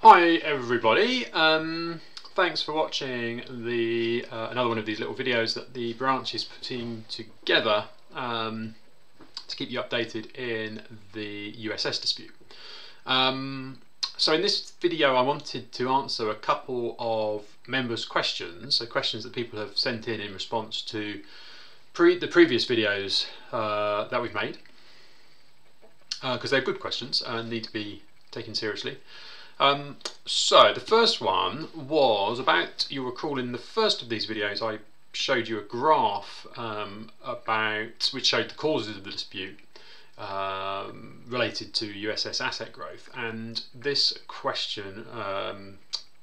Hi everybody, thanks for watching another one of these little videos that the branch is putting together to keep you updated in the USS dispute. So in this video I wanted to answer a couple of members' questions, so questions that people have sent in response to the previous videos that we've made, because they're good questions and need to be taken seriously. So the first one was about, you'll recall in the first of these videos I showed you a graph which showed the causes of the dispute related to USS asset growth, and this question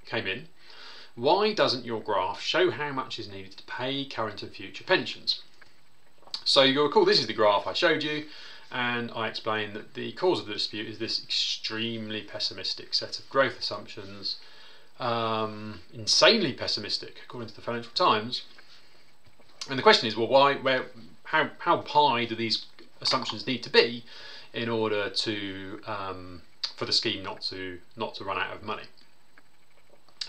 came in: why doesn't your graph show how much is needed to pay current and future pensions? So you'll recall this is the graph I showed you, and I explained that the cause of the dispute is this extremely pessimistic set of growth assumptions, insanely pessimistic according to the Financial Times. And the question is, well, how high do these assumptions need to be in order to for the scheme not to run out of money?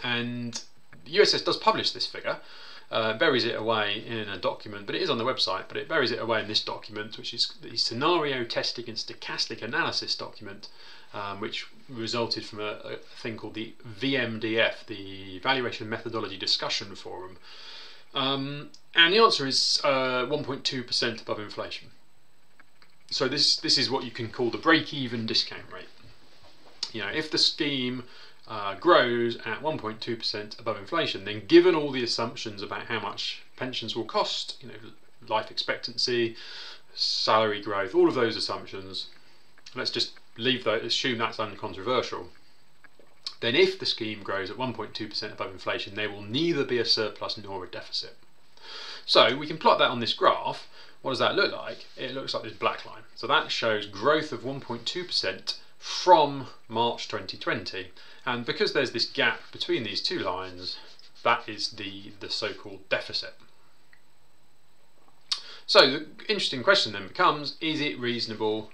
And the USS does publish this figure. Buries it away in a document, but it is on the website, but it buries it away in this document, which is the scenario testing and stochastic analysis document, which resulted from a thing called the VMDF, the Valuation Methodology Discussion Forum. And the answer is 1.2% above inflation. So this is what you can call the break-even discount rate. You know, if the scheme grows at 1.2% above inflation, then given all the assumptions about how much pensions will cost, you know, life expectancy, salary growth, all of those assumptions, let's just assume that's uncontroversial, then if the scheme grows at 1.2% above inflation, there will neither be a surplus nor a deficit. So we can plot that on this graph. What does that look like? It looks like this black line. So that shows growth of 1.2% from March 2020, and because there's this gap between these two lines, that is the so-called deficit. So the interesting question then becomes, is it reasonable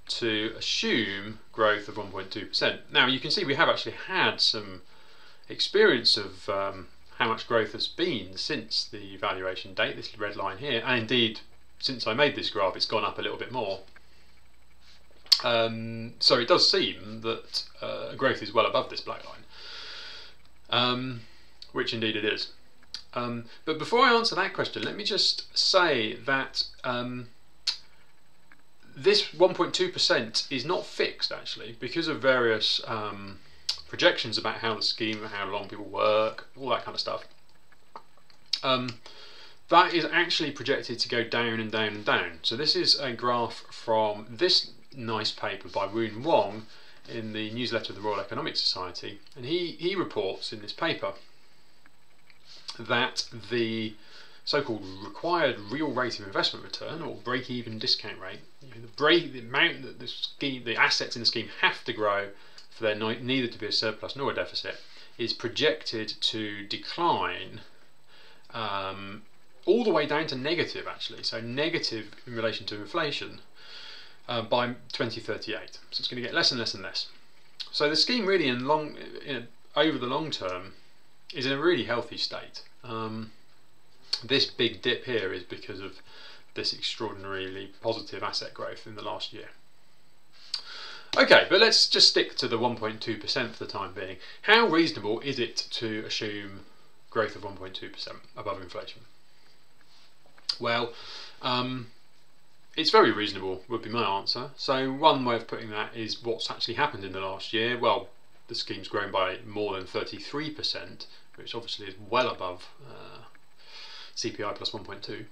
to assume growth of 1.2%? Now you can see we have actually had some experience of how much growth has been since the evaluation date, this red line here, and indeed since I made this graph it's gone up a little bit more. So it does seem that growth is well above this black line, which indeed it is. But before I answer that question, let me just say that this 1.2% is not fixed actually, because of various projections about how the scheme, how long people work, all that kind of stuff. That is actually projected to go down and down and down. So this is a graph from this nice paper by Woon Wong in the newsletter of the Royal Economic Society, and he reports in this paper that the so-called required real rate of investment return, or break-even discount rate, you know, the amount that the assets in the scheme have to grow for there neither to be a surplus nor a deficit, is projected to decline all the way down to negative actually, so negative in relation to inflation, by 2038. So it's going to get less and less and less. So the scheme really over the long term is in a really healthy state. This big dip here is because of this extraordinarily positive asset growth in the last year. Okay, but let's just stick to the 1.2% for the time being. How reasonable is it to assume growth of 1.2% above inflation? Well, it's very reasonable would be my answer. So one way of putting that is what's actually happened in the last year. Well, the scheme's grown by more than 33%, which obviously is well above CPI plus 1.2.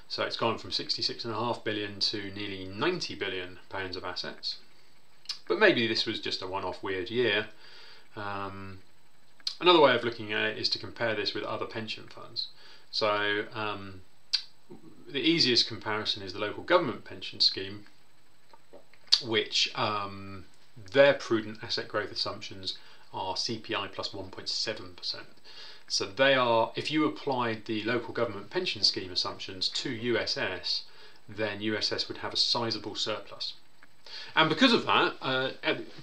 So it's gone from 66.5 billion to nearly 90 billion pounds of assets. But maybe this was just a one-off weird year. Another way of looking at it is to compare this with other pension funds. So the easiest comparison is the local government pension scheme, which their prudent asset growth assumptions are CPI plus 1.7%. So they are, if you applied the local government pension scheme assumptions to USS, then USS would have a sizable surplus. And because of that,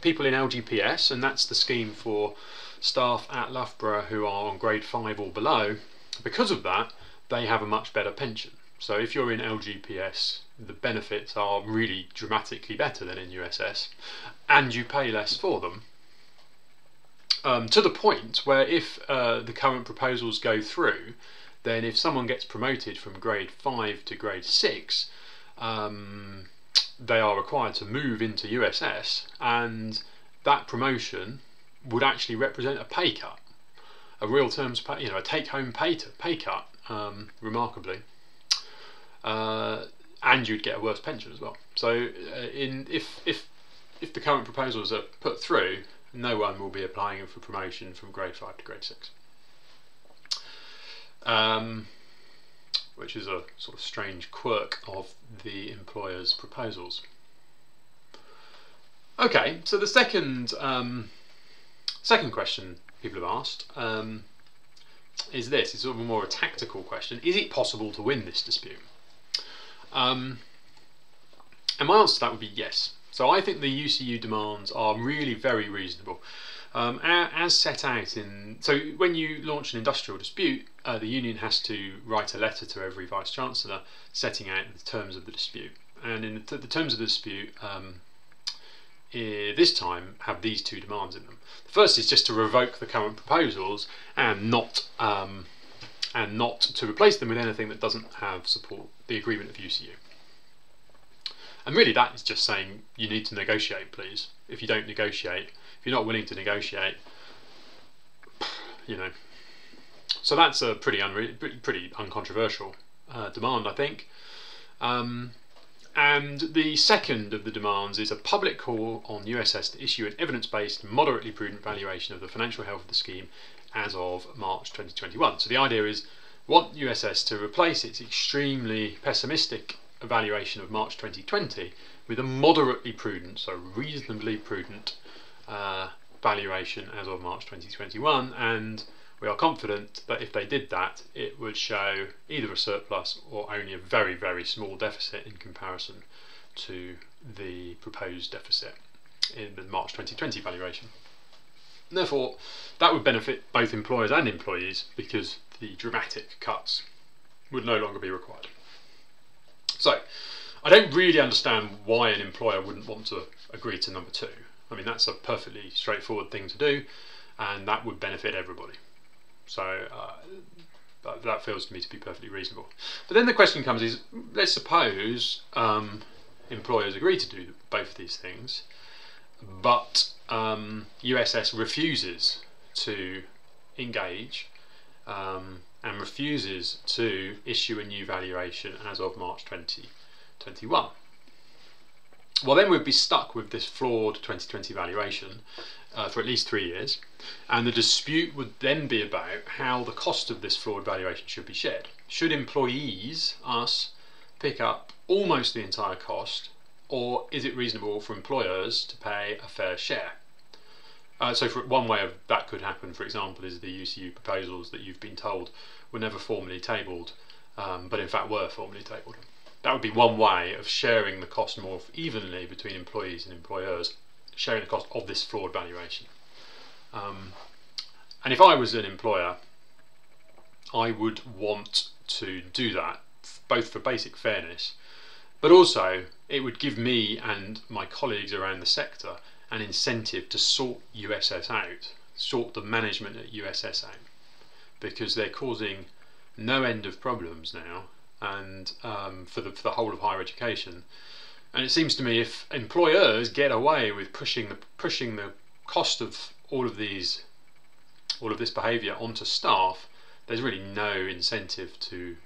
people in LGPS, and that's the scheme for staff at Loughborough who are on grade 5 or below, because of that, they have a much better pension. So if you're in LGPS, the benefits are really dramatically better than in USS, and you pay less for them. To the point where if the current proposals go through, then if someone gets promoted from grade 5 to grade 6, they are required to move into USS, and that promotion would actually represent a pay cut, a real terms pay, a take-home pay cut, remarkably, and you'd get a worse pension as well. So, if the current proposals are put through, no one will be applying for promotion from grade 5 to grade 6. Which is a sort of strange quirk of the employer's proposals. Okay, so the second question people have asked is this. It's sort of more a tactical question. Is it possible to win this dispute? And my answer to that would be yes. So I think the UCU demands are really very reasonable. As set out so when you launch an industrial dispute, the union has to write a letter to every Vice-Chancellor setting out the terms of the dispute. And in the terms of the dispute, this time have these two demands in them. The first is just to revoke the current proposals and not to replace them with anything that doesn't have support the agreement of UCU. And really that is just saying you need to negotiate, please. If you don't negotiate, if you're not willing to negotiate, So that's a pretty uncontroversial demand, I think. And the second of the demands is a public call on USS to issue an evidence-based, moderately prudent valuation of the financial health of the scheme as of March 2021. So the idea is want USS to replace its extremely pessimistic evaluation of March 2020 with a moderately prudent, so reasonably prudent valuation as of March 2021, and we are confident that if they did that, it would show either a surplus or only a very, very small deficit in comparison to the proposed deficit in the March 2020 valuation. And therefore, that would benefit both employers and employees because the dramatic cuts would no longer be required. So, I don't really understand why an employer wouldn't want to agree to number 2. I mean, that's a perfectly straightforward thing to do, and that would benefit everybody. So that feels to me to be perfectly reasonable. But then the question comes is, let's suppose employers agree to do both of these things, but USS refuses to engage and refuses to issue a new valuation as of March 2021. Well, then we'd be stuck with this flawed 2020 valuation for at least 3 years, and the dispute would then be about how the cost of this flawed valuation should be shared. Should employees, us, pick up almost the entire cost, or is it reasonable for employers to pay a fair share? So one way of that could happen, for example, is the UCU proposals that you've been told were never formally tabled, but in fact were formally tabled. That would be one way of sharing the cost more evenly between employees and employers, sharing the cost of this flawed valuation. And if I was an employer, I would want to do that, both for basic fairness, but also it would give me and my colleagues around the sector an incentive to sort USS out, sort the management at USS out, because they're causing no end of problems now, and for the whole of higher education. And it seems to me if employers get away with pushing the cost of all of this behaviour onto staff, there's really no incentive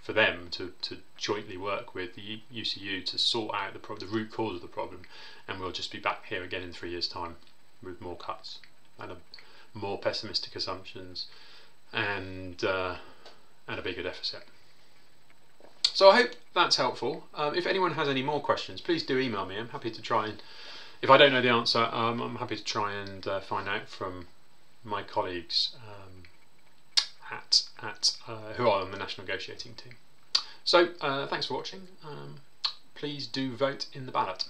for them to jointly work with the UCU to sort out the root cause of the problem, and we'll just be back here again in 3 years' time with more cuts and more pessimistic assumptions and a bigger deficit. So I hope that's helpful. If anyone has any more questions, please do email me. I'm happy to try and, if I don't know the answer, I'm happy to try and find out from my colleagues who are on the national negotiating team. So thanks for watching. Please do vote in the ballot.